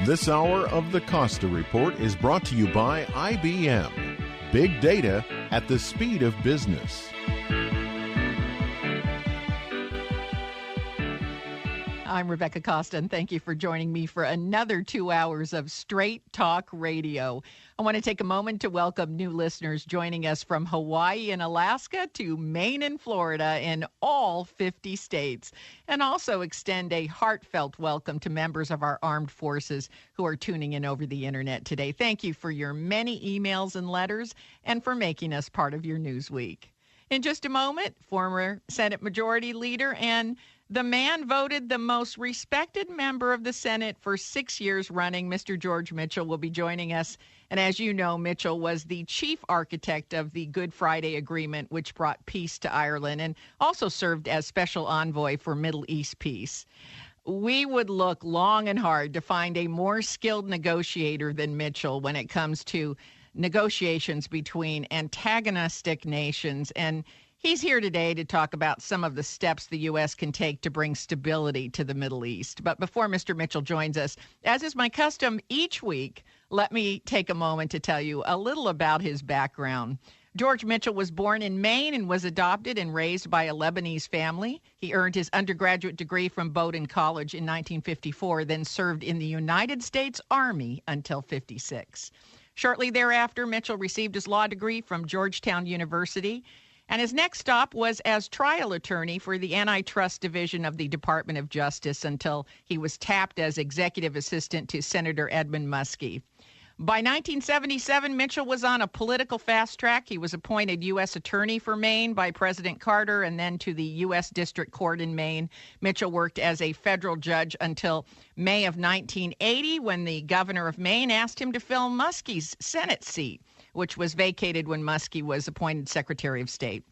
This hour of the Costa Report is brought to you by IBM. Big data at the speed of business. I'm Rebecca Costa, and thank you for joining me for another 2 hours of Straight Talk Radio. I want to take a moment to welcome new listeners joining us from Hawaii and Alaska to Maine and Florida in all 50 states, and also extend a heartfelt welcome to members of our armed forces who are tuning in over the internet today. Thank you for your many emails and letters and for making us part of your news week. In just a moment, former Senate Majority Leader and the man voted the most respected member of the Senate for 6 years running, Mr. George Mitchell, will be joining us. And as you know, Mitchell was the chief architect of the Good Friday Agreement, which brought peace to Ireland, and also served as Special Envoy for Middle East peace. We would look long and hard to find a more skilled negotiator than Mitchell when it comes to negotiations between antagonistic nations, and he's here today to talk about some of the steps the U.S. can take to bring stability to the Middle East. But before Mr. Mitchell joins us, as is my custom each week, let me take a moment to tell you a little about his background. George Mitchell was born in Maine and was adopted and raised by a Lebanese family. He earned his undergraduate degree from Bowdoin College in 1954, then served in the United States Army until 56. Shortly thereafter, Mitchell received his law degree from Georgetown University, and his next stop was as trial attorney for the Antitrust Division of the Department of Justice until he was tapped as executive assistant to Senator Edmund Muskie. By 1977, Mitchell was on a political fast track. He was appointed U.S. Attorney for Maine by President Carter and then to the U.S. District Court in Maine. Mitchell worked as a federal judge until May of 1980 when the governor of Maine asked him to fill Muskie's Senate seat, which was vacated when Muskie was appointed Secretary of State.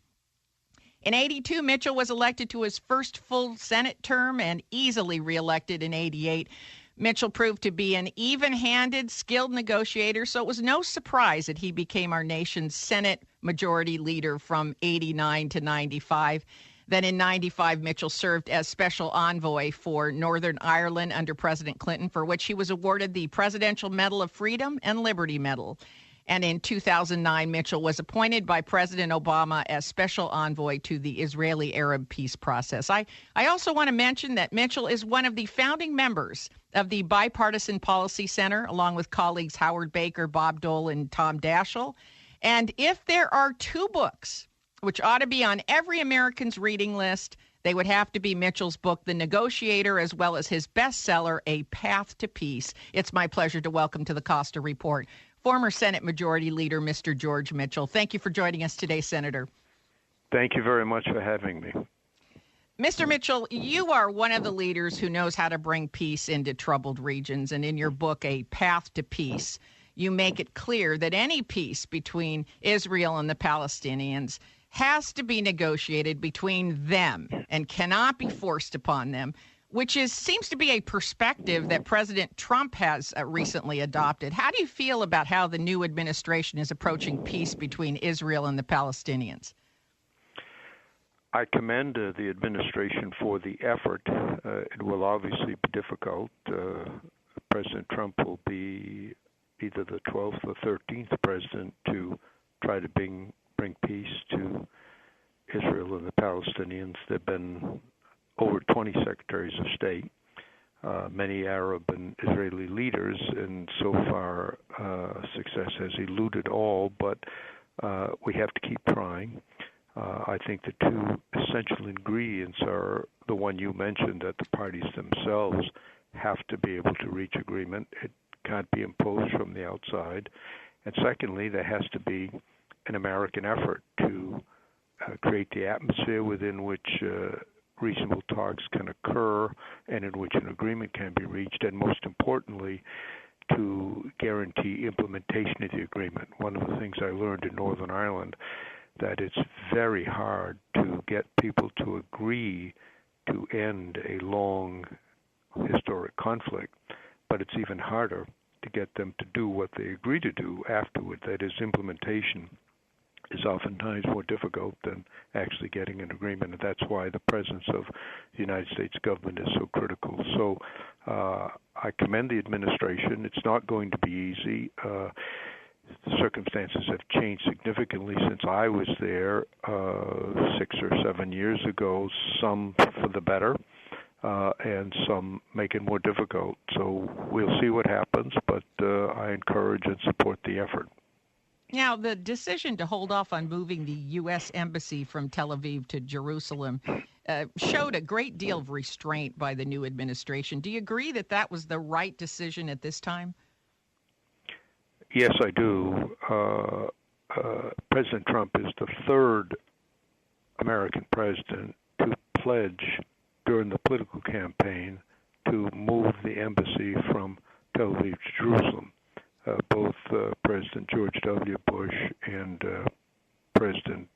In 82, Mitchell was elected to his first full Senate term and easily reelected in 88. Mitchell proved to be an even-handed, skilled negotiator, so it was no surprise that he became our nation's Senate Majority Leader from 89 to 95. Then in 95, Mitchell served as Special Envoy for Northern Ireland under President Clinton, for which he was awarded the Presidential Medal of Freedom and Liberty Medal. And in 2009, Mitchell was appointed by President Obama as Special Envoy to the Israeli-Arab peace process. I also want to mention that Mitchell is one of the founding members of the Bipartisan Policy Center, along with colleagues Howard Baker, Bob Dole, and Tom Daschle. And if there are two books which ought to be on every American's reading list, they would have to be Mitchell's book, The Negotiator, as well as his bestseller, A Path to Peace. It's my pleasure to welcome to the Costa Report former Senate Majority Leader, Mr. George Mitchell. Thank you for joining us today, Senator. Thank you very much for having me. Mr. Mitchell, you are one of the leaders who knows how to bring peace into troubled regions, and in your book, A Path to Peace, you make it clear that any peace between Israel and the Palestinians has to be negotiated between them and cannot be forced upon them, which seems to be a perspective that President Trump has recently adopted. How do you feel about how the new administration is approaching peace between Israel and the Palestinians? I commend the administration for the effort. It will obviously be difficult. President Trump will be either the 12th or 13th president to try to bring peace to Israel and the Palestinians. There have been over 20 secretaries of state, many Arab and Israeli leaders, and so far success has eluded all, but we have to keep trying. I think the two essential ingredients are the one you mentioned, that the parties themselves have to be able to reach agreement. It can't be imposed from the outside. And secondly, there has to be an American effort to create the atmosphere within which reasonable talks can occur and in which an agreement can be reached, and most importantly, to guarantee implementation of the agreement. One of the things I learned in Northern Ireland, that it's very hard to get people to agree to end a long historic conflict, but it's even harder to get them to do what they agree to do afterward, that is implementation. is oftentimes more difficult than actually getting an agreement, and that's why the presence of the United States government is so critical. So I commend the administration. It's not going to be easy. The circumstances have changed significantly since I was there 6 or 7 years ago, some for the better, and some make it more difficult. So we'll see what happens, but I encourage and support the effort. Now, the decision to hold off on moving the U.S. Embassy from Tel Aviv to Jerusalem showed a great deal of restraint by the new administration. Do you agree that that was the right decision at this time? Yes, I do. President Trump is the third American president to pledge during the political campaign to move the embassy from Tel Aviv to Jerusalem. Both President George W. Bush and President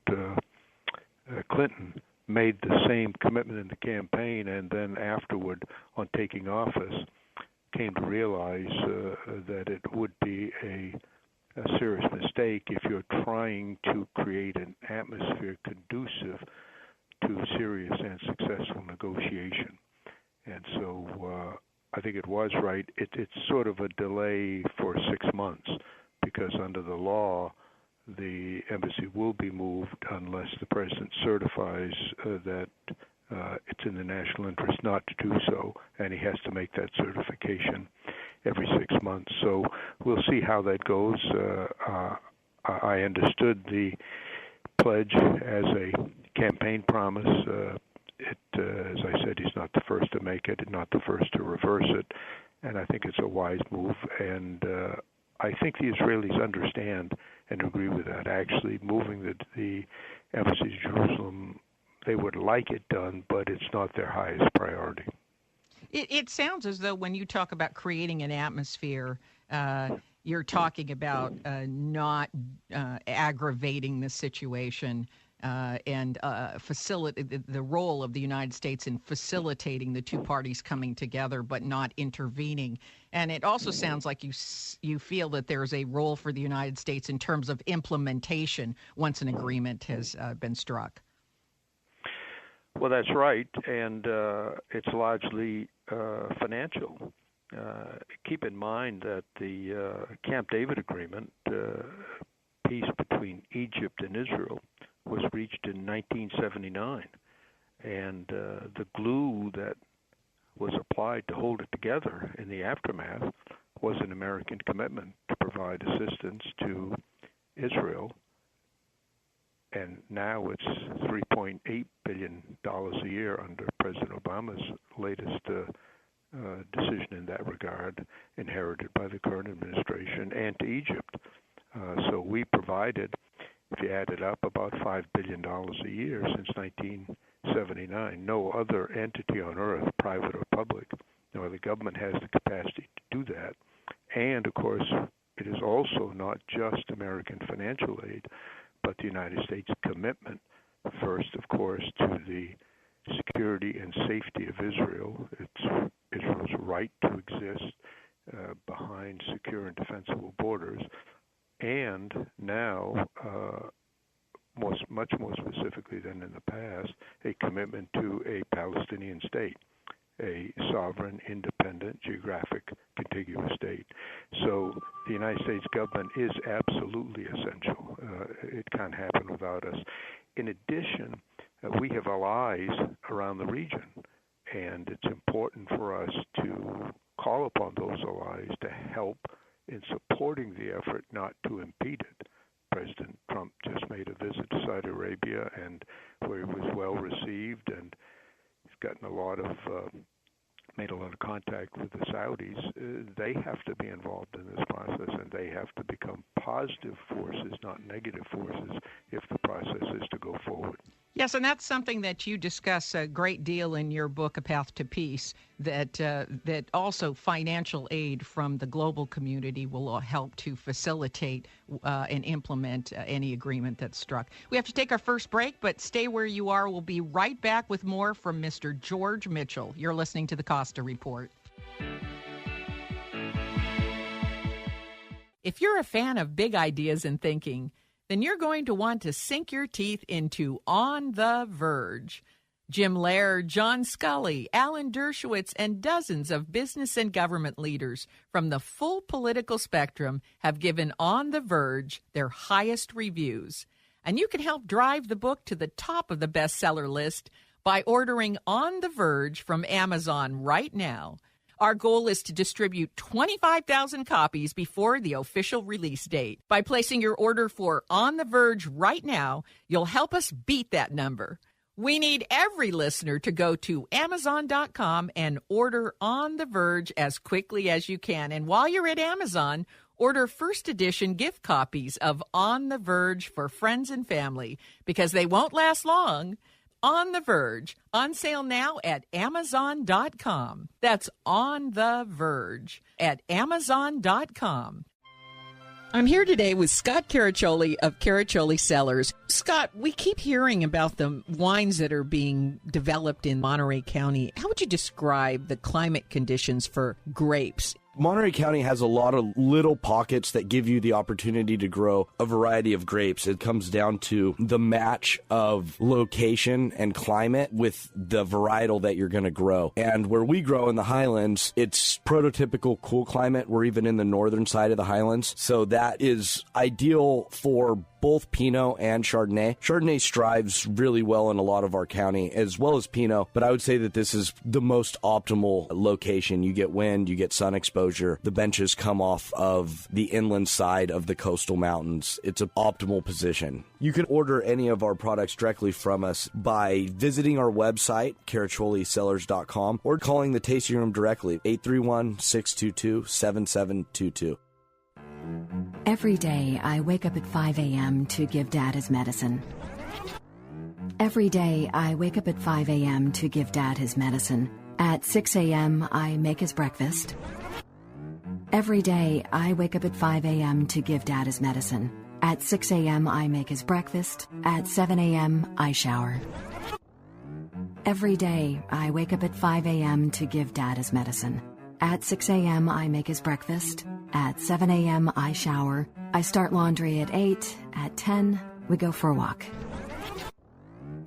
Clinton made the same commitment in the campaign, and then afterward, on taking office, came to realize that it would be a serious mistake if you're trying to create an atmosphere conducive to serious and successful negotiation. And so I think it was right. It's sort of a delay for 6 months because under the law, the embassy will be moved unless the president certifies that it's in the national interest not to do so, and he has to make that certification every 6 months. So we'll see how that goes. I understood the pledge as a campaign promise. As I said, he's not the first to make it, and not the first to reverse it, and I think it's a wise move. And I think the Israelis understand and agree with that. Actually, moving the embassy to Jerusalem, they would like it done, but it's not their highest priority. It sounds as though when you talk about creating an atmosphere, you're talking about not aggravating the situation. And the role of the United States in facilitating the two parties coming together, but not intervening. And it also sounds like you feel that there's a role for the United States in terms of implementation once an agreement has been struck. Well, that's right, and it's largely financial. Keep in mind that the Camp David Agreement, peace between Egypt and Israel, was reached in 1979, and the glue that was applied to hold it together in the aftermath was an American commitment to provide assistance to Israel, and now it's $3.8 billion a year under President Obama's latest decision in that regard, inherited by the current administration, and to Egypt. So we provided, if you add it up, about $5 billion a year since 1979. No other entity on earth, private or public, no other government has the capacity to do that. And, of course, it is also not just American financial aid, but the United States commitment, first, of course, to the security and safety of Israel. It's Israel's right to exist behind secure and defensible borders. And now, much more specifically than in the past, a commitment to a Palestinian state, a sovereign, independent, geographic, contiguous state. So the United States government is absolutely essential. It can't happen without us. In addition, we have allies around the region, and it's important for us to call upon those allies to help in supporting the effort, not to impede it. President Trump just made a visit to Saudi Arabia, and where he was well received, and he's gotten made a lot of contact with the Saudis. They have to be involved in this process, and they have to become positive forces, not negative forces, if the process is to go forward. Yes, and that's something that you discuss a great deal in your book, A Path to Peace, that also financial aid from the global community will help to facilitate and implement any agreement that's struck. We have to take our first break, but stay where you are. We'll be right back with more from Mr. George Mitchell. You're listening to the Costa Report. If you're a fan of big ideas and thinking, then you're going to want to sink your teeth into On the Verge. Jim Laird, John Scully, Alan Dershowitz, and dozens of business and government leaders from the full political spectrum have given On the Verge their highest reviews. And you can help drive the book to the top of the bestseller list by ordering On the Verge from Amazon right now. Our goal is to distribute 25,000 copies before the official release date. By placing your order for On the Verge right now, you'll help us beat that number. We need every listener to go to Amazon.com and order On the Verge as quickly as you can. And while you're at Amazon, order first edition gift copies of On the Verge for friends and family because they won't last long. On the Verge, on sale now at Amazon.com. That's On the Verge at Amazon.com. I'm here today with Scott Caraccioli of Caraccioli Cellars. Scott, we keep hearing about the wines that are being developed in Monterey County. How would you describe the climate conditions for grapes? Monterey County has a lot of little pockets that give you the opportunity to grow a variety of grapes. It comes down to the match of location and climate with the varietal that you're going to grow. And where we grow in the Highlands, it's prototypical cool climate. We're even in the northern side of the Highlands. So that is ideal for both Pinot and Chardonnay. Chardonnay strives really well in a lot of our county, as well as Pinot, but I would say that this is the most optimal location. You get wind, you get sun exposure. The benches come off of the inland side of the coastal mountains. It's an optimal position. You can order any of our products directly from us by visiting our website, caracciolicellars.com, or calling the tasting room directly, 831-622-7722. Every day, I wake up at 5 a.m. to give Dad his medicine. Every day, I wake up at 5 a.m. to give Dad his medicine. At 6 a.m., I make his breakfast. Every day, I wake up at 5 a.m. to give Dad his medicine. At 6 a.m., I make his breakfast. At 7 a.m., I shower. Every day, I wake up at 5 a.m. to give Dad his medicine. At 6 a.m., I make his breakfast. At 7 a.m., I shower. I start laundry at 8. At 10, we go for a walk.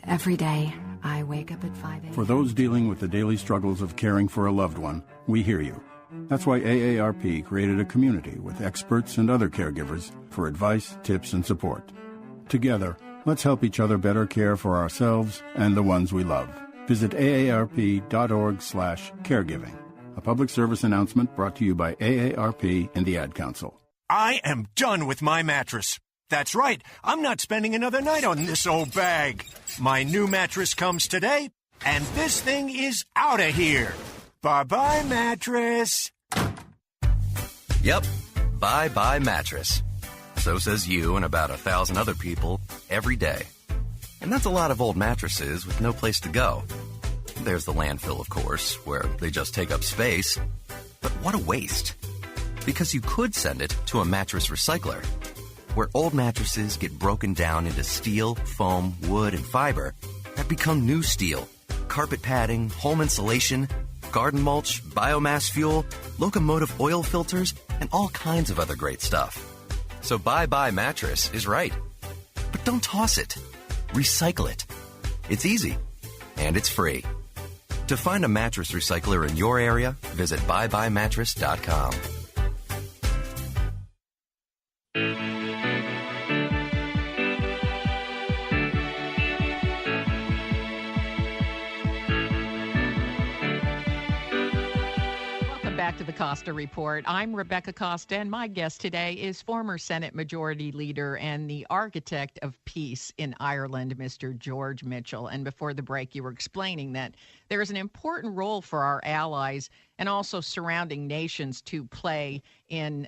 Every day, I wake up at 5 a.m. For those dealing with the daily struggles of caring for a loved one, we hear you. That's why AARP created a community with experts and other caregivers for advice, tips, and support. Together, let's help each other better care for ourselves and the ones we love. Visit aarp.org/caregiving. A public service announcement brought to you by AARP and the Ad Council. I am done with my mattress. That's right. I'm not spending another night on this old bag. My new mattress comes today, and this thing is out of here. Bye-bye, mattress. Yep. Bye-bye, mattress. So says you and about 1,000 other people every day. And that's a lot of old mattresses with no place to go. There's the landfill, of course, where they just take up space. But what a waste. Because you could send it to a mattress recycler, where old mattresses get broken down into steel, foam, wood, and fiber that become new steel, carpet padding, home insulation, garden mulch, biomass fuel, locomotive oil filters, and all kinds of other great stuff. So bye-bye mattress is right. But don't toss it. Recycle it. It's easy. And it's free. To find a mattress recycler in your area, visit buybuymattress.com. Back to the Costa Report. I'm Rebecca Costa, and my guest today is former Senate Majority Leader and the architect of peace in Ireland, Mr. George Mitchell. And before the break, you were explaining that there is an important role for our allies and also surrounding nations to play in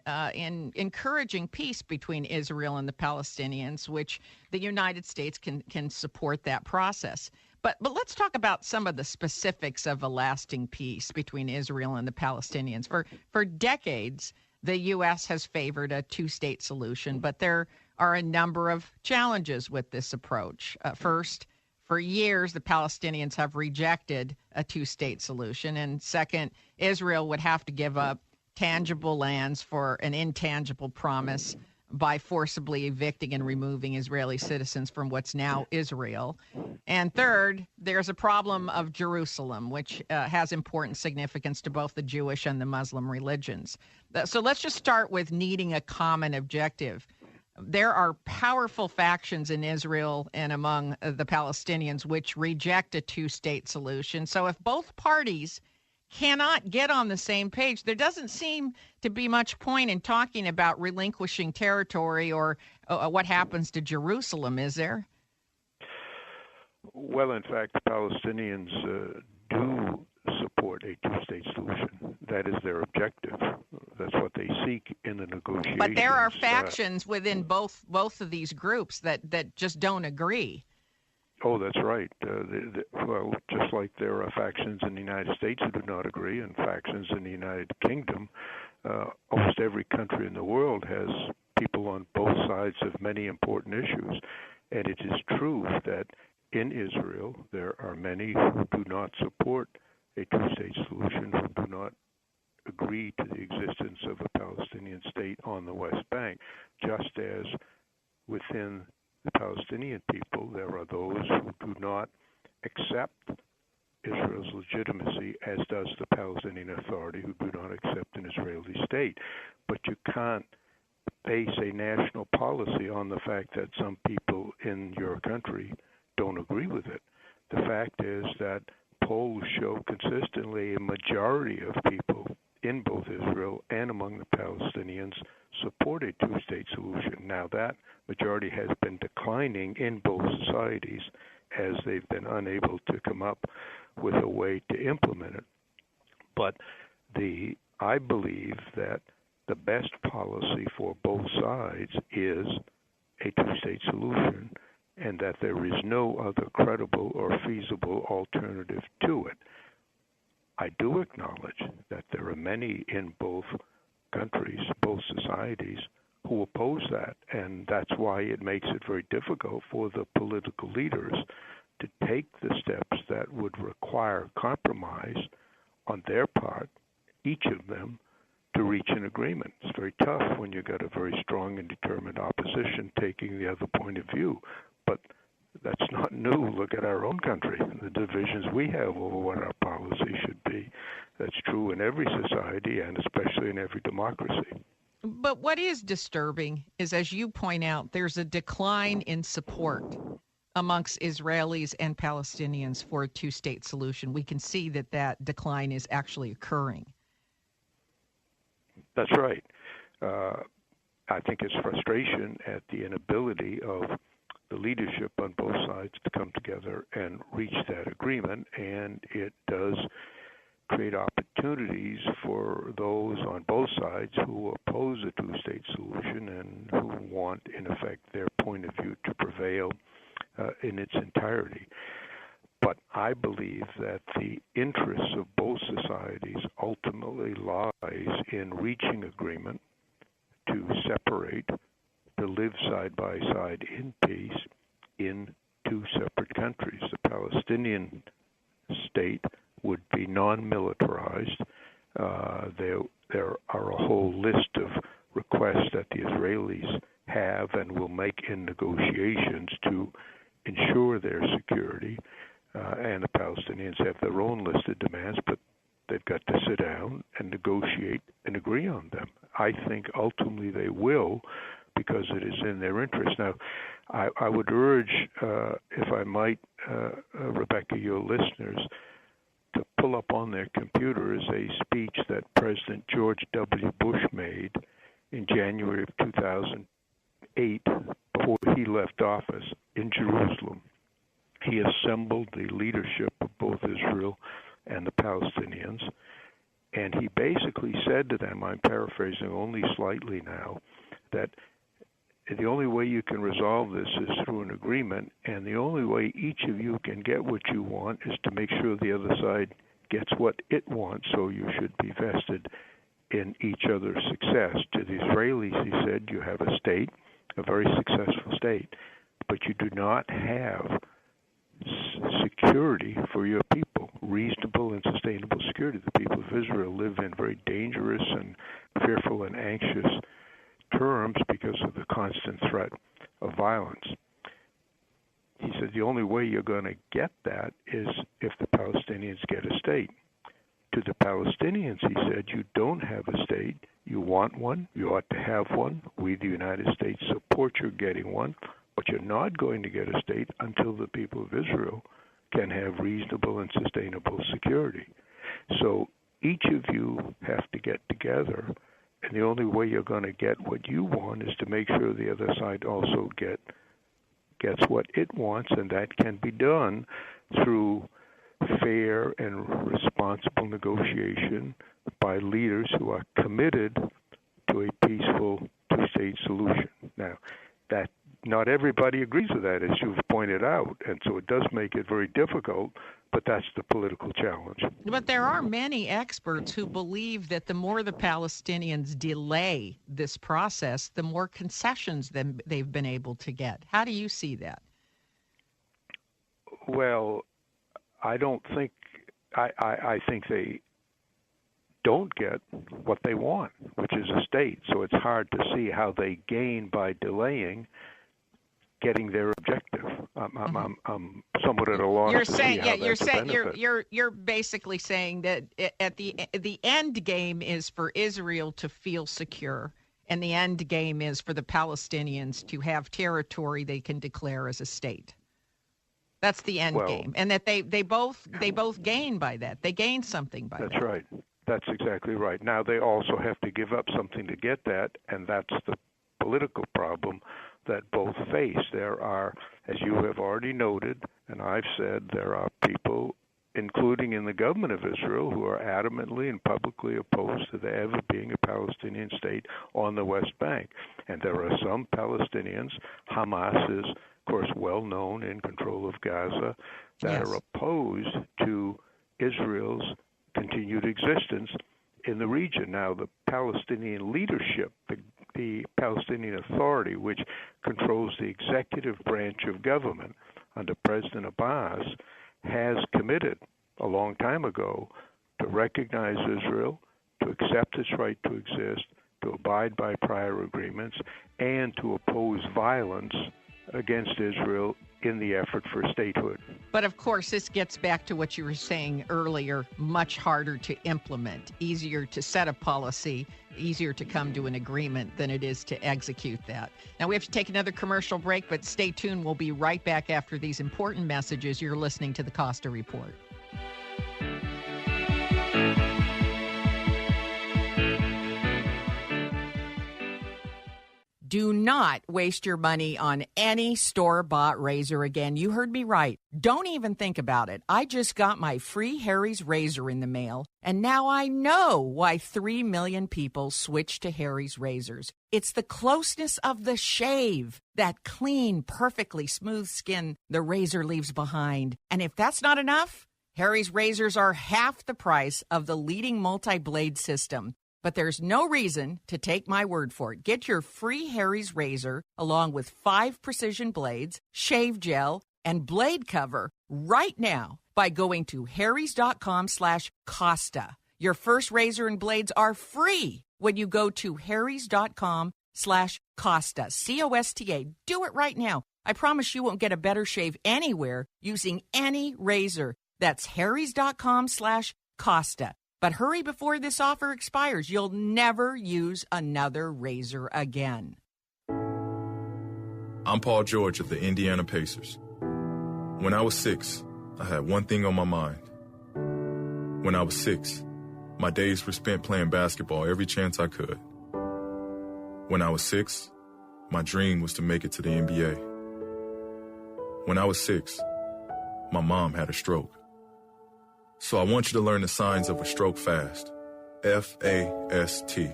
encouraging peace between Israel and the Palestinians, which the United States can support that process. But let's talk about some of the specifics of a lasting peace between Israel and the Palestinians. For decades, the U.S. has favored a two-state solution, but there are a number of challenges with this approach. First, for years, the Palestinians have rejected a two-state solution. And second, Israel would have to give up tangible lands for an intangible promise by forcibly evicting and removing Israeli citizens from what's now Israel. And third, there's a problem of Jerusalem, which has important significance to both the Jewish and the Muslim religions. So let's just start with needing a common objective. There are powerful factions in Israel and among the Palestinians which reject a two-state solution. So if both parties cannot get on the same page, there doesn't seem to be much point in talking about relinquishing territory or what happens to Jerusalem, is there? Well, in fact, the Palestinians do support a two-state solution. That is their objective. That's what they seek in the negotiations. But there are factions within both of these groups that just don't agree. Oh, that's right. Well, just like there are factions in the United States who do not agree and factions in the United Kingdom, almost every country in the world has people on both sides of many important issues. And it is true that in Israel there are many who do not support a two-state solution, who do not agree to the existence of a Palestinian state on the West Bank, just as within the Palestinian people there are those who do not accept Israel's legitimacy, as does the Palestinian Authority, who do not accept an Israeli state. But you can't base a national policy on the fact that some people in your country don't agree with it. The fact is that polls show consistently a majority of people in both Israel and among the Palestinians support a two-state solution. Now, that majority has been declining in both societies as they've been unable to come up with a way to implement it. But I believe that the best policy for both sides is a two-state solution, and that there is no other credible or feasible alternative to it. I do acknowledge that there are many in both countries, both societies, who oppose that, and that's why it makes it very difficult for the political leaders to take the steps that would require compromise on their part, each of them, to reach an agreement. It's very tough when you've got a very strong and determined opposition taking the other point of view. But that's not new. Look at our own country, the divisions we have over what our policy should be. That's true in every society and especially in every democracy. But what is disturbing is, as you point out, there's a decline in support amongst Israelis and Palestinians for a two-state solution. We can see that decline is actually occurring. That's right. I think it's frustration at the inability of the leadership on both sides to come together and reach that agreement, and it does create opportunities for those on both sides who oppose a two-state solution and who want, in effect, their point of view to prevail in its entirety. But I believe that the interests of both societies ultimately lies in reaching agreement to separate, to live side by side in peace in two separate countries. The Palestinian state would be non-militarized. There are a whole list of requests that the Israelis have and will make in negotiations to ensure their security. And the Palestinians have their own list of demands, but they've got to sit down and negotiate and agree on them. I think ultimately they will, because it is in their interest. Now, I would urge, if I might, Rebecca, your listeners, to pull up on their computers a speech that President George W. Bush made in January of 2008, before he left office, in Jerusalem. He assembled the leadership of both Israel and the Palestinians, and he basically said to them, I'm paraphrasing only slightly now, that the only way you can resolve this is through an agreement, and the only way each of you can get what you want is to make sure the other side gets what it wants, so you should be vested in each other's success. To the Israelis, he said, you have a state, a very successful state, but you do not have security for your people, reasonable and sustainable security. The people of Israel live in very dangerous and fearful and anxious terms terms because of the constant threat of violence. He said the only way you're going to get that is if the Palestinians get a state. To the Palestinians, he said, you don't have a state. You want one. You ought to have one. We, the United States, support your getting one, but you're not going to get a state until the people of Israel can have reasonable and sustainable security. So each of you have to get together, and the only way you're going to get what you want is to make sure the other side also gets what it wants, and that can be done through fair and responsible negotiation by leaders who are committed to a peaceful two-state solution. Now, that not everybody agrees with that, as you've pointed out, and so it does make it very difficult, but that's the political challenge. But there are many experts who believe that the more the Palestinians delay this process, the more concessions they've been able to get. How do you see that? Well, I don't think I think they don't get what they want, which is a state. So it's hard to see how they gain by delaying getting their objective. I'm somewhat at a loss to see how that's a benefit. You're basically saying that at the end game is for Israel to feel secure, and the end game is for the Palestinians to have territory they can declare as a state. That's the end game, and that they both gain by that. They gain something by that. That's right. That's exactly right. Now they also have to give up something to get that, and that's the political problem that both face. There are, as you have already noted, and I've said, there are people, including in the government of Israel, who are adamantly and publicly opposed to there ever being a Palestinian state on the West Bank. And there are some Palestinians, Hamas is, of course, well known, in control of Gaza, that are opposed to Israel's continued existence in the region. Now, the Palestinian leadership, the Palestinian Authority, which controls the executive branch of government under President Abbas, has committed a long time ago to recognize Israel, to accept its right to exist, to abide by prior agreements, and to oppose violence against Israel in the effort for statehood. But of course, this gets back to what you were saying earlier, much harder to implement, easier to set a policy, easier to come to an agreement than it is to execute that. Now, we have to take another commercial break, but stay tuned. We'll be right back after these important messages. You're listening to the Costa Report. Do not waste your money on any store-bought razor again. You heard me right. Don't even think about it. I just got my free Harry's razor in the mail, and now I know why 3 million people switched to Harry's razors. It's the closeness of the shave, that clean, perfectly smooth skin the razor leaves behind. And if that's not enough, Harry's razors are half the price of the leading multi-blade system. But there's no reason to take my word for it. Get your free Harry's razor along with 5 precision blades, shave gel, and blade cover right now by going to harrys.com/Costa. Your first razor and blades are free when you go to harrys.com/Costa, COSTA. Do it right now. I promise you won't get a better shave anywhere using any razor. That's harrys.com/Costa. But hurry before this offer expires. You'll never use another razor again. I'm Paul George of the Indiana Pacers. When I was 6, I had one thing on my mind. When I was 6, my days were spent playing basketball every chance I could. When I was 6, my dream was to make it to the NBA. When I was 6, my mom had a stroke. So I want you to learn the signs of a stroke fast. F-A-S-T.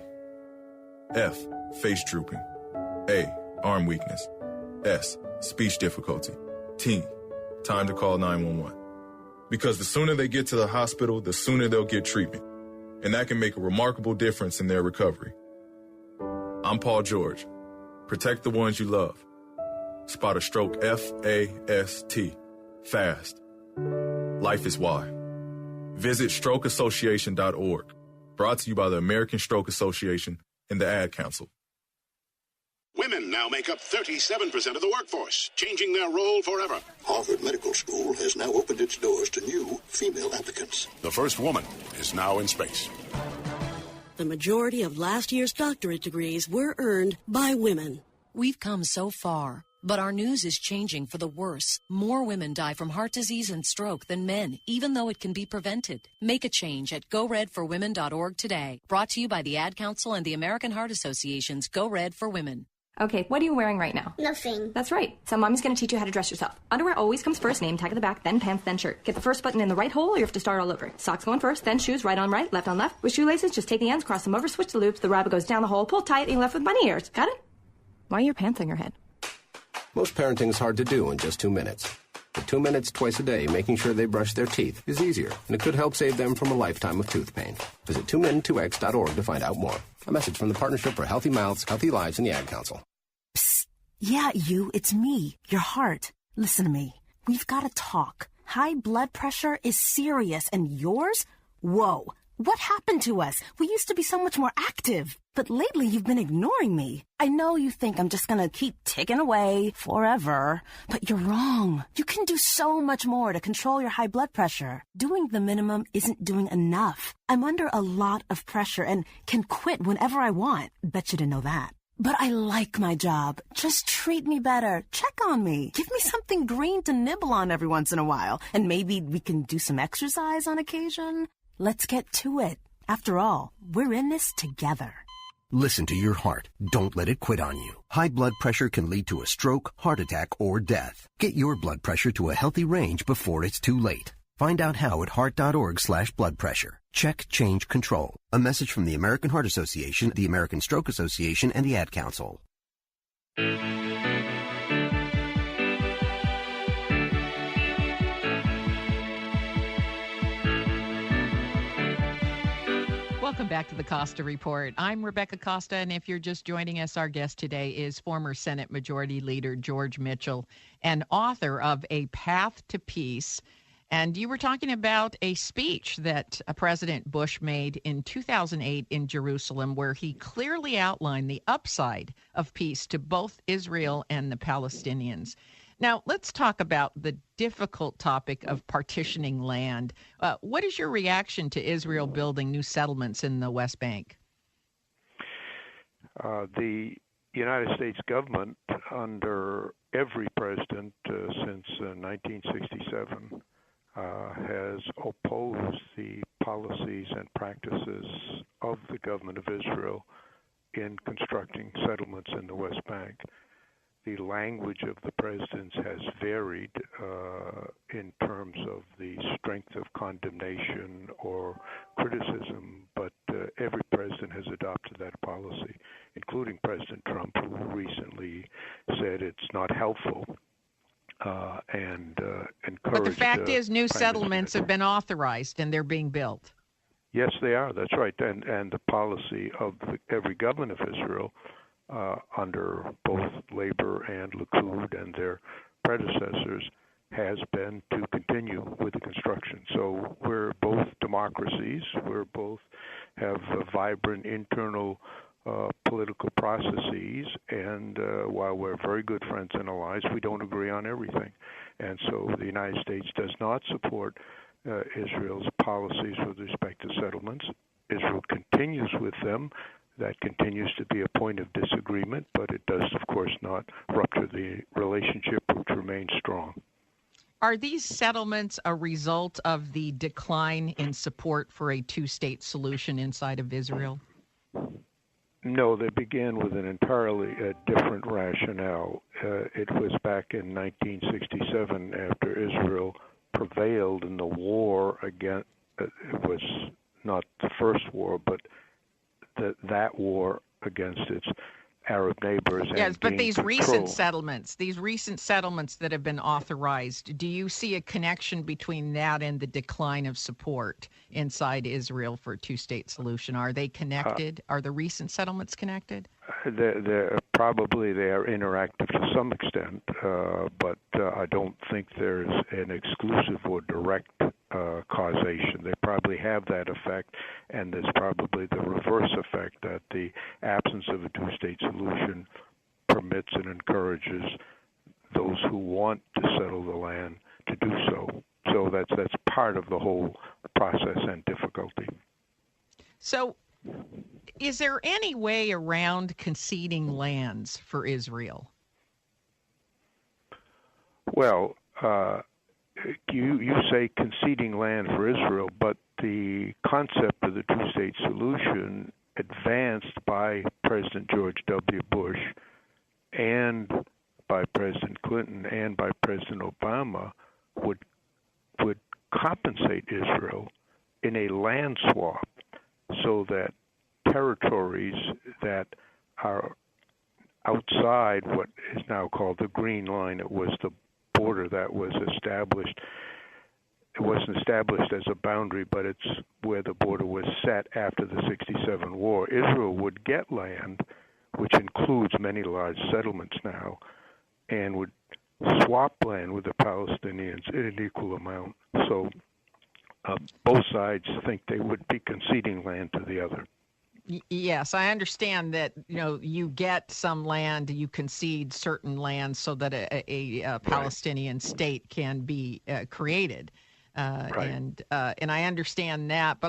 F, face drooping. A, arm weakness. S, speech difficulty. T, time to call 911. Because the sooner they get to the hospital, the sooner they'll get treatment. And that can make a remarkable difference in their recovery. I'm Paul George. Protect the ones you love. Spot a stroke F-A-S-T. Fast. Life is why. Visit strokeassociation.org. Brought to you by the American Stroke Association and the Ad Council. Women now make up 37% of the workforce, changing their role forever. Harvard Medical School has now opened its doors to new female applicants. The first woman is now in space. The majority of last year's doctorate degrees were earned by women. We've come so far, but our news is changing for the worse. More women die from heart disease and stroke than men, even though it can be prevented. Make a change at GoRedForWomen.org today. Brought to you by the Ad Council and the American Heart Association's Go Red for Women. Okay, what are you wearing right now? Nothing. That's right. So Mommy's going to teach you how to dress yourself. Underwear always comes first, name tag at the back, then pants, then shirt. Get the first button in the right hole or you have to start all over. Socks going first, then shoes, right on right, left on left. With shoelaces, just take the ends, cross them over, switch the loops, the rabbit goes down the hole, pull tight, and you're left with bunny ears. Got it? Why are your pants on your head? Most parenting is hard to do in just 2 minutes. But 2 minutes twice a day making sure they brush their teeth is easier, and it could help save them from a lifetime of tooth pain. Visit 2min2x.org to find out more. A message from the Partnership for Healthy Mouths, Healthy Lives, and the Ad Council. Psst. Yeah, it's me, your heart. Listen to me. We've got to talk. High blood pressure is serious, and yours? Whoa. What happened to us? We used to be so much more active. But lately you've been ignoring me. I know you think I'm just gonna keep ticking away forever, but you're wrong. You can do so much more to control your high blood pressure. Doing the minimum isn't doing enough. I'm under a lot of pressure and can quit whenever I want. Bet you didn't know that. But I like my job. Just treat me better. Check on me. Give me something green to nibble on every once in a while. And maybe we can do some exercise on occasion. Let's get to it. After all, we're in this together. Listen to your heart. Don't let it quit on you. High blood pressure can lead to a stroke, heart attack, or death. Get your blood pressure to a healthy range before it's too late. Find out how at heart.org/blood pressure. Check, change, control. A message from the American Heart Association, the American Stroke Association, and the Ad Council. Welcome back to the Costa Report. I'm Rebecca Costa, and if you're just joining us, our guest today is former Senate Majority Leader George Mitchell, and author of A Path to Peace. And you were talking about a speech that President Bush made in 2008 in Jerusalem, where he clearly outlined the upside of peace to both Israel and the Palestinians. Now, let's talk about the difficult topic of partitioning land. What is your reaction to Israel building new settlements in the West Bank? The United States government, under every president since 1967, has opposed the policies and practices of the government of Israel in constructing settlements in the West Bank. The language of the presidents has varied in terms of the strength of condemnation or criticism, but every president has adopted that policy, including President Trump, who recently said it's not helpful and encouraged. But the fact is, new settlements have been authorized and they're being built. Yes, they are. That's right. And the policy of every government of Israel, under both Labor and Likud and their predecessors, has been to continue with the construction. So we're both democracies. We're both have vibrant internal political processes, and while we're very good friends and allies, we don't agree on everything. And so the United States does not support Israel's policies with respect to settlements. Israel continues with them. That continues to be a point of disagreement, but it does, of course, not rupture the relationship, which remains strong. Are these settlements a result of the decline in support for a two-state solution inside of Israel? No, they began with an entirely different rationale. It was back in 1967, after Israel prevailed in the war against, it was not the first war, but that war against its Arab neighbors. Yes, but these recent settlements that have been authorized, do you see a connection between that and the decline of support inside Israel for a two-state solution? Are they connected? Are the recent settlements connected? They're probably they are interactive to some extent, but I don't think there's an exclusive or direct causation. They probably have that effect, and there's probably the reverse effect, that the absence of a two-state solution permits and encourages those who want to settle the land to do so. So that's part of the whole process and difficulty. So is there any way around conceding lands for Israel? Well, you say conceding land for Israel, but the concept of the two-state solution advanced by President George W. Bush and by President Clinton and by President Obama would compensate Israel in a land swap so that territories that are outside what is now called the Green Line, it was the border that was established. It wasn't established as a boundary, but it's where the border was set after the 1967 war. Israel would get land, which includes many large settlements now, and would swap land with the Palestinians in an equal amount. So both sides think they would be conceding land to the other. Yes, I understand that, you get some land, you concede certain land so that a Palestinian state can be created. Right. And I understand that,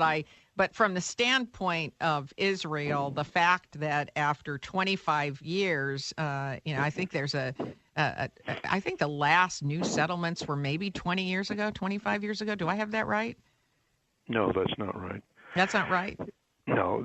but from the standpoint of Israel, the fact that after 25 years, I think there's I think the last new settlements were maybe 25 years ago. Do I have that right? No, that's not right. That's not right? No,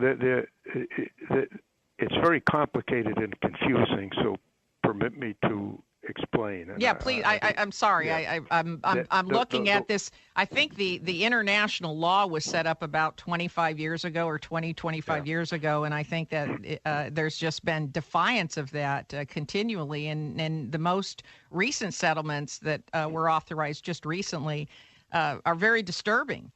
it's very complicated and confusing, so permit me to explain. Yeah, please. I'm sorry. Yeah. I'm looking at this. I think the international law was set up about 25 years ago or 25 years ago, and I think that there's just been defiance of that continually. And the most recent settlements that were authorized just recently are very disturbing.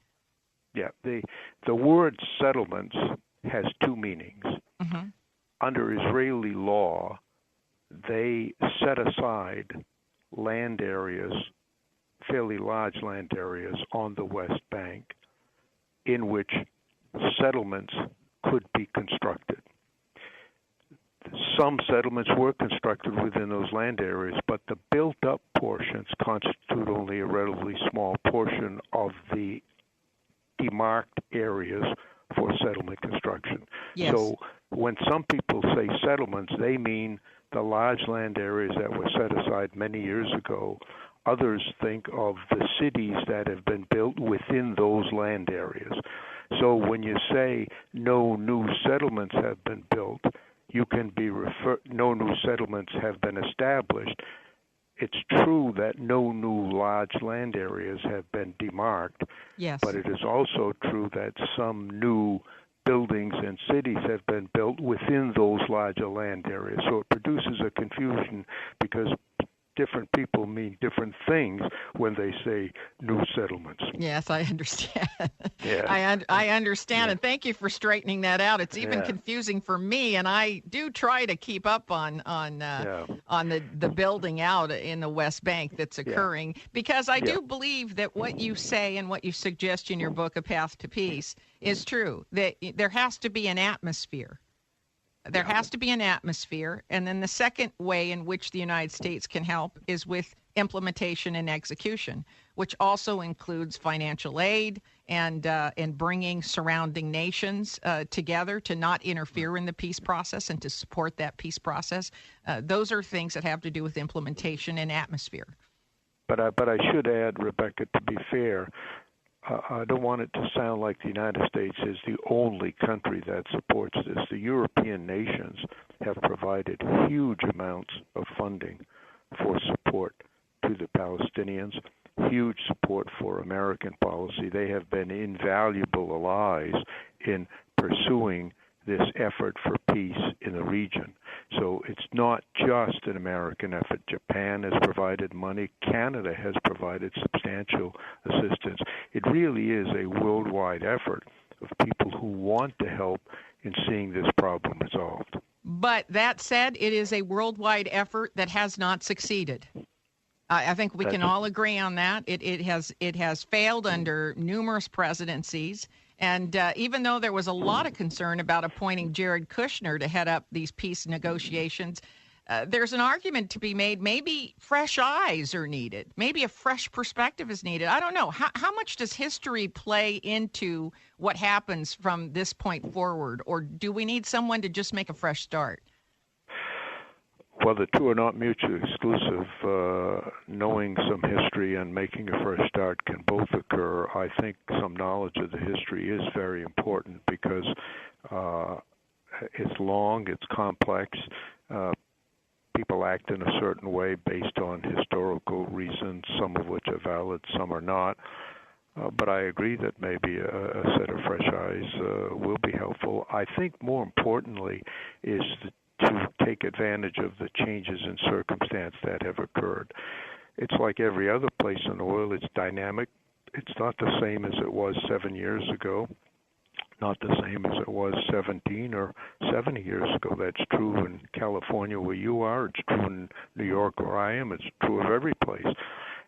Yeah, the word settlements has two meanings. Mm-hmm. Under Israeli law, they set aside land areas, fairly large land areas on the West Bank in which settlements could be constructed. Some settlements were constructed within those land areas, but the built-up portions constitute only a relatively small portion of the demarked areas for settlement construction. Yes. So when some people say settlements, they mean the large land areas that were set aside many years ago. Others think of the cities that have been built within those land areas. So when you say no new settlements have been built, you can be no new settlements have been established. It's true that no new large land areas have been demarked, yes, but it is also true that some new buildings and cities have been built within those larger land areas. So it produces a confusion because different people mean different things when they say new settlements. Yes, I understand. Yeah. I understand, and thank you for straightening that out. It's even confusing for me, and I do try to keep up on the building out in the West Bank that's occurring, because I do believe that what you say and what you suggest in your book, A Path to Peace, is true, that there has to be an atmosphere. There has to be an atmosphere, and then the second way in which the United States can help is with implementation and execution, which also includes financial aid and bringing surrounding nations together to not interfere in the peace process and to support that peace process. Those are things that have to do with implementation and atmosphere. But I should add, Rebecca, to be fair, I don't want it to sound like the United States is the only country that supports this. The European nations have provided huge amounts of funding for support to the Palestinians, huge support for American policy. They have been invaluable allies in pursuing this effort for peace in the region. So it's not just an American effort. Japan has provided money. Canada has provided substantial assistance. It really is a worldwide effort of people who want to help in seeing this problem resolved. But that said, it is a worldwide effort that has not succeeded. I think we can all agree on that. It has failed under numerous presidencies. And even though there was a lot of concern about appointing Jared Kushner to head up these peace negotiations, there's an argument to be made. Maybe fresh eyes are needed. Maybe a fresh perspective is needed. I don't know. How much does history play into what happens from this point forward? Or do we need someone to just make a fresh start? Well, the two are not mutually exclusive. Knowing some history and making a fresh start can both occur. I think some knowledge of the history is very important because it's long, it's complex. People act in a certain way based on historical reasons, some of which are valid, some are not. But I agree that maybe a set of fresh eyes will be helpful. I think more importantly is to take advantage of the changes in circumstance that have occurred. It's like every other place in the world. It's dynamic. It's not the same as it was 7 years ago, not the same as it was 17 or 70 years ago. That's true in California where you are. It's true in New York where I am. It's true of every place.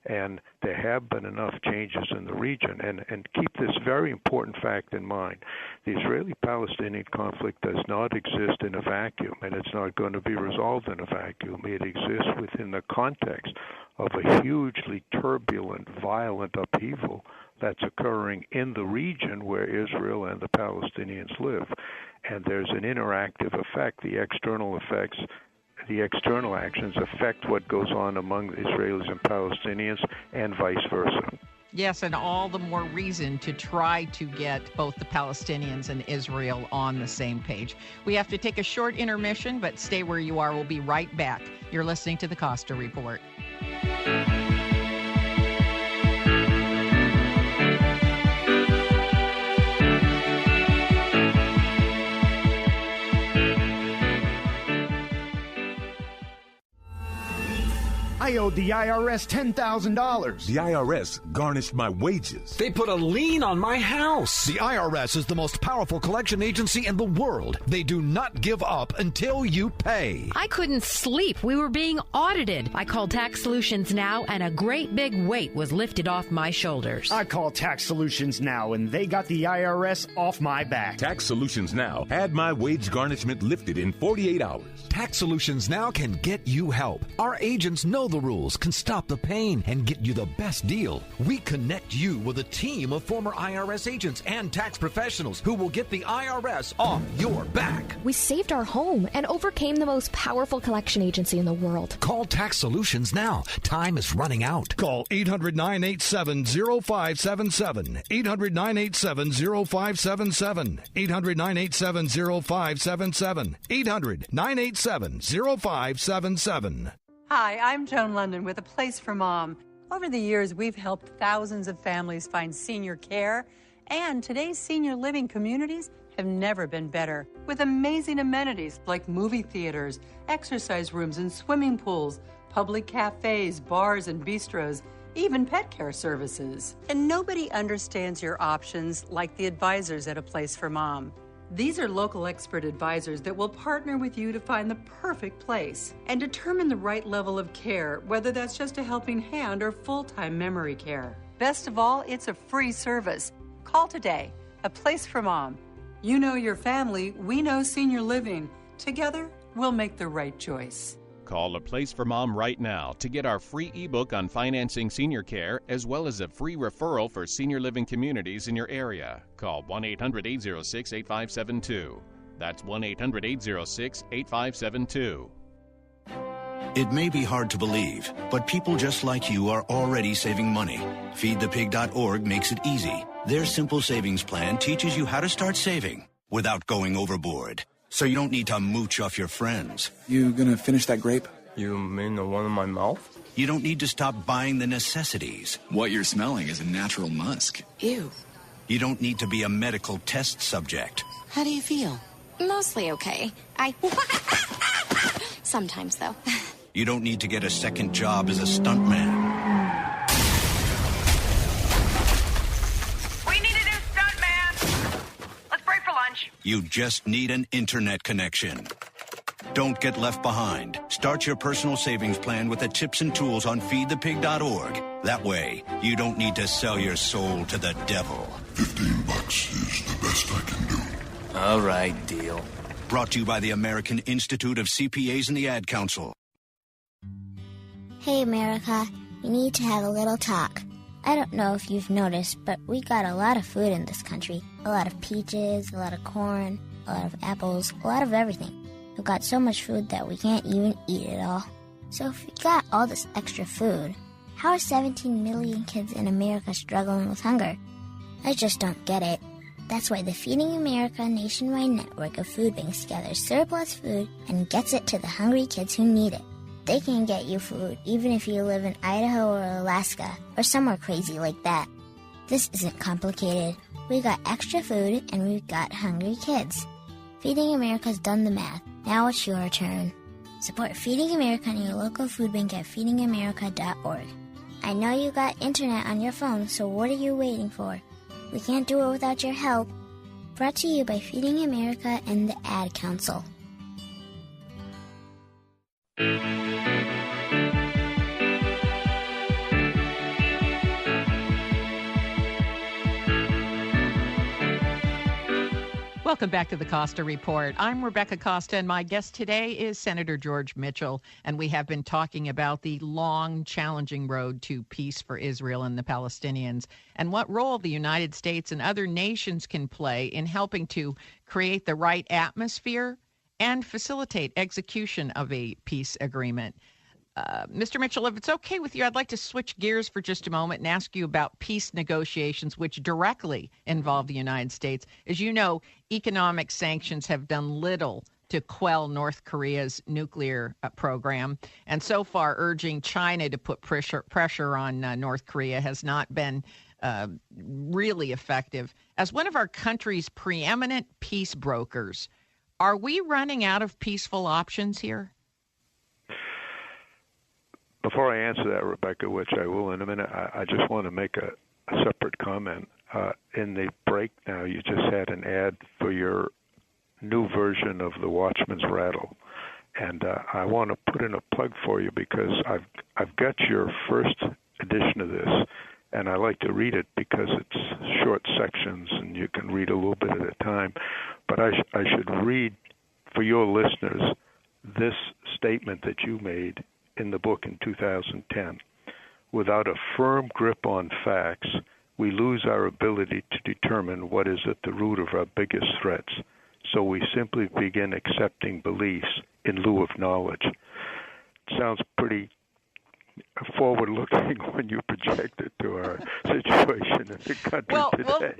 And there have been enough changes in the region. And keep this very important fact in mind. The Israeli-Palestinian conflict does not exist in a vacuum, and it's not going to be resolved in a vacuum. It exists within the context of a hugely turbulent, violent upheaval that's occurring in the region where Israel and the Palestinians live. And there's an interactive effect. The external effects, the external actions affect what goes on among Israelis and Palestinians and vice versa. Yes, and all the more reason to try to get both the Palestinians and Israel on the same page. We have to take a short intermission, but stay where you are. We'll be right back. You're listening to the Costa Report. I owed the IRS $10,000. The IRS garnished my wages. They put a lien on my house. The IRS is the most powerful collection agency in the world. They do not give up until you pay. I couldn't sleep. We were being audited. I called Tax Solutions Now, and a great big weight was lifted off my shoulders. I called Tax Solutions Now, and they got the IRS off my back. Tax Solutions Now had my wage garnishment lifted in 48 hours. Tax Solutions Now can get you help. Our agents know the rules, can stop the pain, and get you the best deal. We connect you with a team of former IRS agents and tax professionals who will get the IRS off your back. We saved our home and overcame the most powerful collection agency in the world. Call Tax Solutions now. Time is running out. Call 800-987-0577. 800-987-0577. 800-987-0577. 800-987-0577. Hi, I'm Joan London with A Place for Mom. Over the years, we've helped thousands of families find senior care, and today's senior living communities have never been better, with amazing amenities like movie theaters, exercise rooms and swimming pools, public cafes, bars and bistros, even pet care services. And nobody understands your options like the advisors at A Place for Mom. These are local expert advisors that will partner with you to find the perfect place and determine the right level of care, whether that's just a helping hand or full-time memory care. Best of all, it's a free service. Call today. A Place for Mom. You know your family, we know senior living. Together, we'll make the right choice. Call A Place for Mom right now to get our free ebook on financing senior care, as well as a free referral for senior living communities in your area. Call 1-800-806-8572. That's 1-800-806-8572. It may be hard to believe, but people just like you are already saving money. FeedThePig.org makes it easy. Their simple savings plan teaches you how to start saving without going overboard. So you don't need to mooch off your friends. You gonna finish that grape? You mean the one in my mouth? You don't need to stop buying the necessities. What you're smelling is a natural musk. Ew. You don't need to be a medical test subject. How do you feel? Mostly okay. Sometimes, though. You don't need to get a second job as a stuntman. You just need an internet connection. Don't get left behind. Start your personal savings plan with the tips and tools on feedthepig.org. That way, you don't need to sell your soul to the devil. $15 is the best I can do. All right, deal. Brought to you by the American Institute of CPAs and the Ad Council. Hey, America, we need to have a little talk. I don't know if you've noticed, but we got a lot of food in this country. A lot of peaches, a lot of corn, a lot of apples, a lot of everything. We've got so much food that we can't even eat it all. So if we got all this extra food, how are 17 million kids in America struggling with hunger? I just don't get it. That's why the Feeding America nationwide network of food banks gathers surplus food and gets it to the hungry kids who need it. They can get you food even if you live in Idaho or Alaska or somewhere crazy like that. This isn't complicated. We got extra food and we've got hungry kids. Feeding America's done the math. Now it's your turn. Support Feeding America and your local food bank at feedingamerica.org. I know you got internet on your phone, so what are you waiting for? We can't do it without your help. Brought to you by Feeding America and the Ad Council. Welcome back to the Costa Report. I'm Rebecca Costa, and my guest today is Senator George Mitchell, and we have been talking about the long, challenging road to peace for Israel and the Palestinians, and what role the United States and other nations can play in helping to create the right atmosphere and facilitate execution of a peace agreement. Mr. Mitchell, if it's okay with you, I'd like to switch gears for just a moment and ask you about peace negotiations, which directly involve the United States. As you know, economic sanctions have done little to quell North Korea's nuclear program. And so far, urging China to put pressure on North Korea has not been really effective. As one of our country's preeminent peace brokers, are we running out of peaceful options here? Before I answer that, Rebecca, which I will in a minute, I just want to make a separate comment. In the break now, you just had an ad for your new version of the Watchman's Rattle. And I want to put in a plug for you because I've got your first edition of this, and I like to read it because it's short sections and you can read a little bit at a time. But I should read for your listeners this statement that you made in the book in 2010. Without a firm grip on facts, we lose our ability to determine what is at the root of our biggest threats. So we simply begin accepting beliefs in lieu of knowledge. It sounds pretty forward-looking when you project it to our situation in the country today. Well,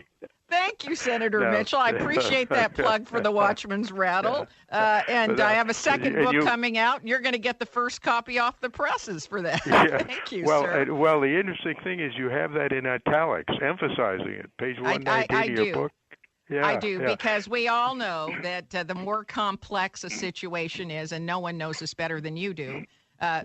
thank you, Senator Mitchell. I appreciate that plug for the Watchman's Rattle. And I have a second book coming out, and you're going to get the first copy off the presses for that. Yeah. Thank you, sir. Sir. Well, the interesting thing is you have that in italics, emphasizing it. Page 119 of your book. Yeah, I do, because we all know that the more complex a situation is, and no one knows this better than you do,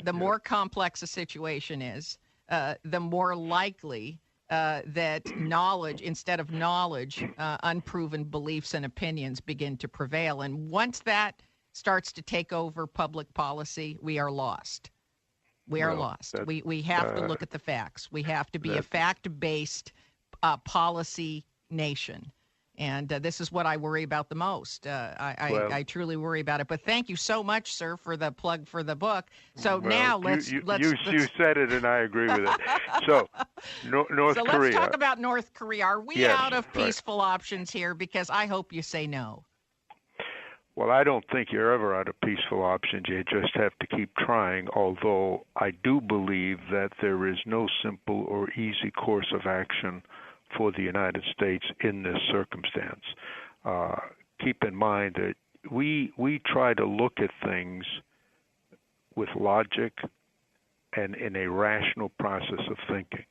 the more complex a situation is, the more likely that knowledge, instead of knowledge, unproven beliefs and opinions begin to prevail. And once that starts to take over public policy, we are lost. We are lost. We have to look at the facts. We have to be a fact-based policy nation. And this is what I worry about the most. I truly worry about it. But thank you so much, sir, for the plug for the book. So now let's you said it, and I agree with it. So North Korea. So let's talk about North Korea. Are we out of peaceful options here? Because I hope you say no. Well, I don't think you're ever out of peaceful options. You just have to keep trying, although I do believe that there is no simple or easy course of action for the United States in this circumstance. Keep in mind that we try to look at things with logic and in a rational process of thinking,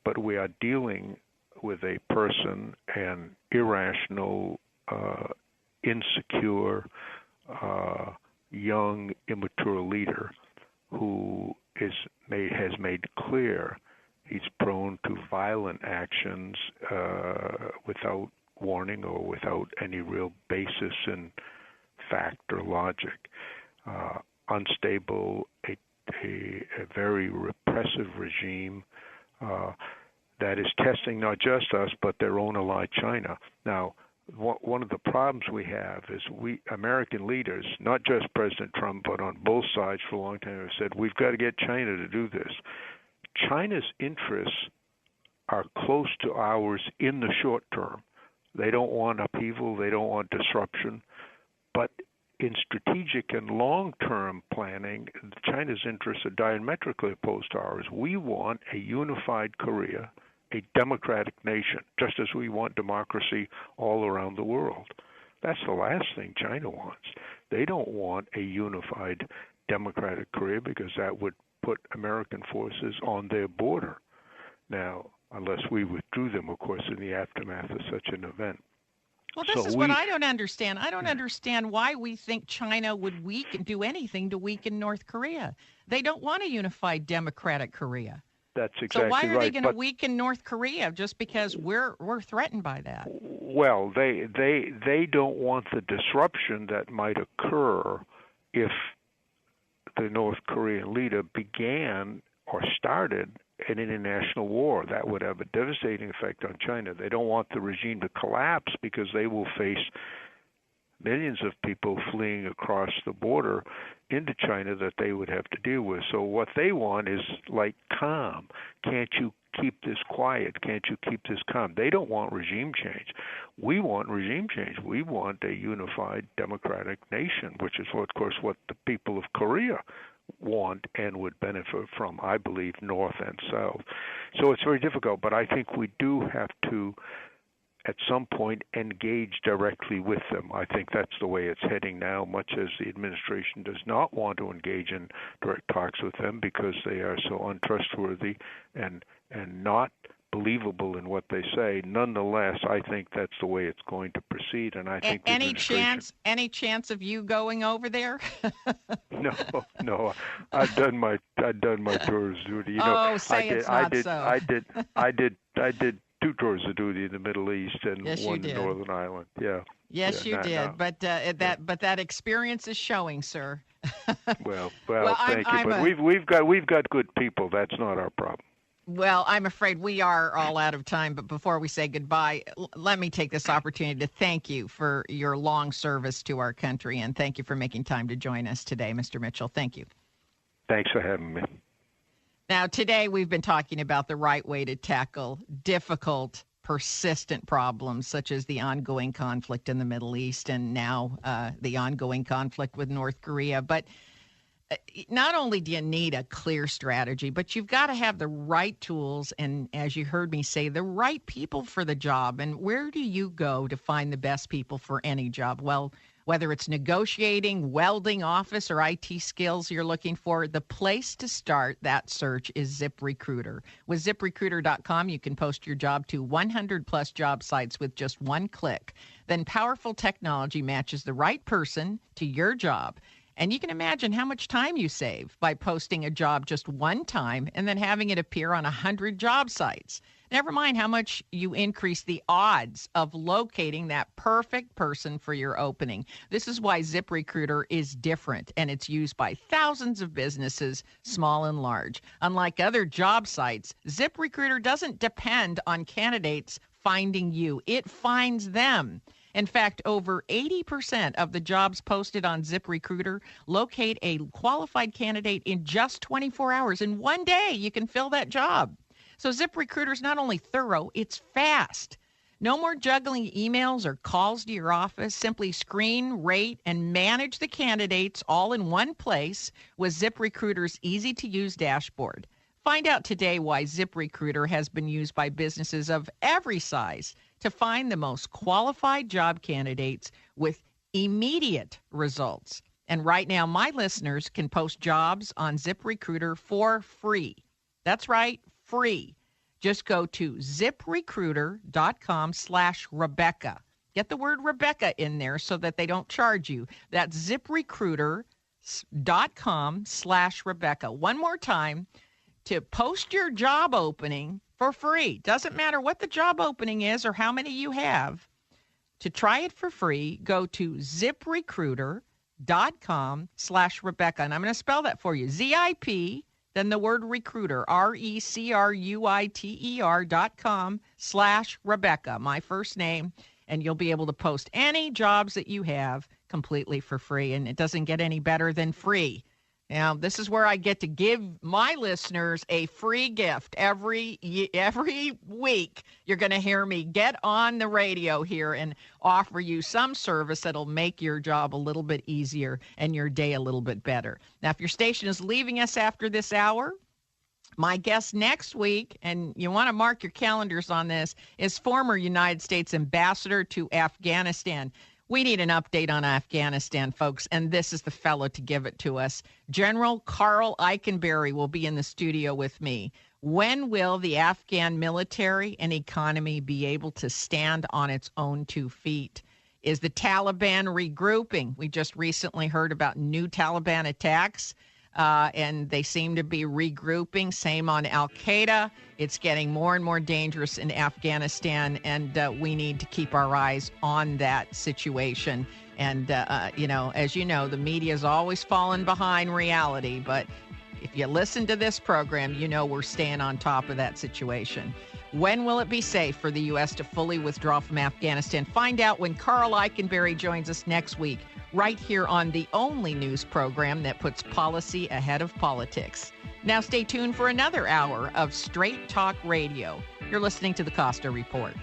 but we are dealing with a person, an irrational, insecure, young, immature leader who has made clear he's prone to violent actions without warning or without any real basis in fact or logic. Unstable, a very repressive regime that is testing not just us but their own ally, China. Now, one of the problems we have is we American leaders, not just President Trump, but on both sides for a long time, have said we've got to get China to do this. China's interests are close to ours in the short term. They don't want upheaval, they don't want disruption, but in strategic and long-term planning, China's interests are diametrically opposed to ours. We want a unified Korea, a democratic nation, just as we want democracy all around the world. That's the last thing China wants. They don't want a unified democratic Korea because that would put American forces on their border. Now, unless we withdrew them, of course, in the aftermath of such an event. Well, this is what I don't understand. I don't understand why we think China would do anything to weaken North Korea. They don't want a unified democratic Korea. That's exactly right. So why are they going to weaken North Korea just because we're threatened by that? Well, they don't want the disruption that might occur if the North Korean leader began or started an international war. That would have a devastating effect on China. They don't want the regime to collapse because they will face millions of people fleeing across the border into China that they would have to deal with. So what they want is like calm. Can't you keep this quiet? Can't you keep this calm? They don't want regime change. We want regime change. We want a unified democratic nation, which is, of course, what the people of Korea want and would benefit from, I believe, north and south. So it's very difficult, but I think we do have to, at some point, engage directly with them. I think that's the way it's heading now, much as the administration does not want to engage in direct talks with them because they are so untrustworthy and not believable in what they say. Nonetheless, I think that's the way it's going to proceed, and I think any chance of you going over there? No. I've done my tour's duty. I did 2 tours of duty in the Middle East and one in Northern Ireland. Yeah. Yes, you did. No. But that experience is showing, sir. well, thank you. But we've got good people. That's not our problem. Well, I'm afraid we are all out of time, but before we say goodbye, let me take this opportunity to thank you for your long service to our country, and thank you for making time to join us today, Mr. Mitchell. Thank you. Thanks for having me. Now, today we've been talking about the right way to tackle difficult, persistent problems such as the ongoing conflict in the Middle East and now the ongoing conflict with North Korea. But not only do you need a clear strategy, but you've got to have the right tools and, as you heard me say, the right people for the job. And where do you go to find the best people for any job? Well, whether it's negotiating, welding, office, or IT skills you're looking for, the place to start that search is ZipRecruiter. With ZipRecruiter.com, you can post your job to 100-plus job sites with just one click. Then powerful technology matches the right person to your job. And you can imagine how much time you save by posting a job just one time and then having it appear on 100 job sites. Never mind how much you increase the odds of locating that perfect person for your opening. This is why ZipRecruiter is different, and it's used by thousands of businesses, small and large. Unlike other job sites, ZipRecruiter doesn't depend on candidates finding you. It finds them. In fact, over 80% of the jobs posted on ZipRecruiter locate a qualified candidate in just 24 hours. In one day, you can fill that job. So ZipRecruiter is not only thorough, it's fast. No more juggling emails or calls to your office. Simply screen, rate, and manage the candidates all in one place with ZipRecruiter's easy-to-use dashboard. Find out today why ZipRecruiter has been used by businesses of every size to find the most qualified job candidates with immediate results. And right now, my listeners can post jobs on ZipRecruiter for free. That's right, free. Just go to ZipRecruiter.com/Rebecca. Get the word Rebecca in there so that they don't charge you. That's ZipRecruiter.com/Rebecca. One more time, to post your job opening for free. Doesn't matter what the job opening is or how many you have. To try it for free, go to ZipRecruiter.com/Rebecca. And I'm going to spell that for you. ZIP, then the word recruiter, RECRUITER.com/Rebecca, my first name. and you'll be able to post any jobs that you have completely for free, and it doesn't get any better than free. Now, this is where I get to give my listeners a free gift every week. You're going to hear me get on the radio here and offer you some service that'll make your job a little bit easier and your day a little bit better. Now, if your station is leaving us after this hour, my guest next week, and you want to mark your calendars on this, is former United States Ambassador to Afghanistan. We need an update on Afghanistan, folks, and this is the fellow to give it to us. General Carl Eikenberry will be in the studio with me. When will the Afghan military and economy be able to stand on its own 2 feet? Is the Taliban regrouping? We just recently heard about new Taliban attacks, and they seem to be regrouping. Same on Al-Qaeda. It's getting more and more dangerous in Afghanistan, and we need to keep our eyes on that situation. And, as you know, the media is always falling behind reality, but if you listen to this program, you know we're staying on top of that situation. When will it be safe for the U.S. to fully withdraw from Afghanistan? Find out when Carl Eikenberry joins us next week, right here on the only news program that puts policy ahead of politics. Now stay tuned for another hour of Straight Talk Radio. You're listening to the Costa Report.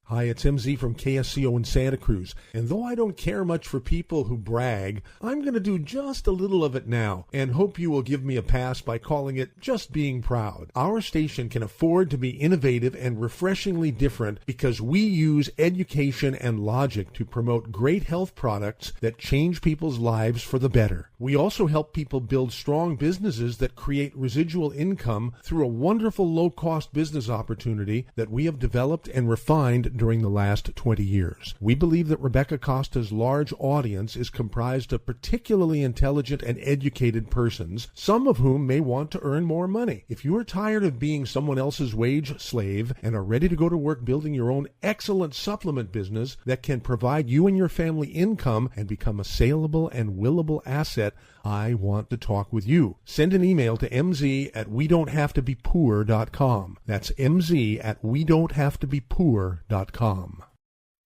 Hi, it's MZ from KSCO in Santa Cruz, and though I don't care much for people who brag, I'm going to do just a little of it now, and hope you will give me a pass by calling it Just Being Proud. Our station can afford to be innovative and refreshingly different because we use education and logic to promote great health products that change people's lives for the better. We also help people build strong businesses that create residual income through a wonderful low-cost business opportunity that we have developed and refined during the last 20 years. We believe that Rebecca Costa's large audience is comprised of particularly intelligent and educated persons, some of whom may want to earn more money. If you are tired of being someone else's wage slave and are ready to go to work building your own excellent supplement business that can provide you and your family income and become a saleable and willable asset, I want to talk with you. Send an email to mz@wedon'thavetobepoor.com. That's mz@wedon'thavetobepoor.com.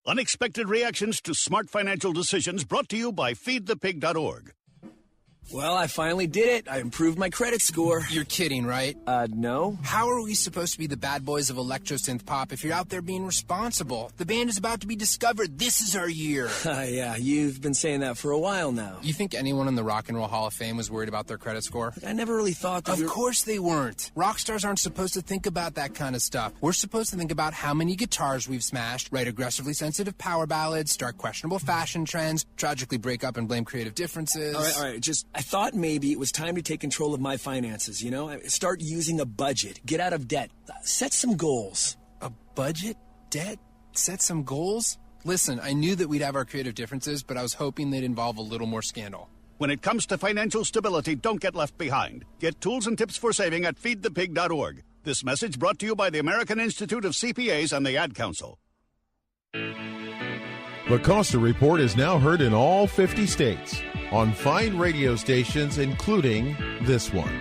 Unexpected reactions to smart financial decisions brought to you by feedthepig.org. Well, I finally did it. I improved my credit score. You're kidding, right? No. How are we supposed to be the bad boys of electro-synth pop if you're out there being responsible? The band is about to be discovered. This is our year. Yeah, you've been saying that for a while now. You think anyone in the Rock and Roll Hall of Fame was worried about their credit score? I never really thought that. Of course they weren't. Rock stars aren't supposed to think about that kind of stuff. We're supposed to think about how many guitars we've smashed, write aggressively sensitive power ballads, start questionable fashion trends, tragically break up and blame creative differences. All right. I thought maybe it was time to take control of my finances, Start using a budget. Get out of debt. Set some goals. A budget? Debt? Set some goals? Listen, I knew that we'd have our creative differences, but I was hoping they'd involve a little more scandal. When it comes to financial stability, don't get left behind. Get tools and tips for saving at feedthepig.org. This message brought to you by the American Institute of CPAs and the Ad Council. The Costa Report is now heard in all 50 states on fine radio stations, including this one.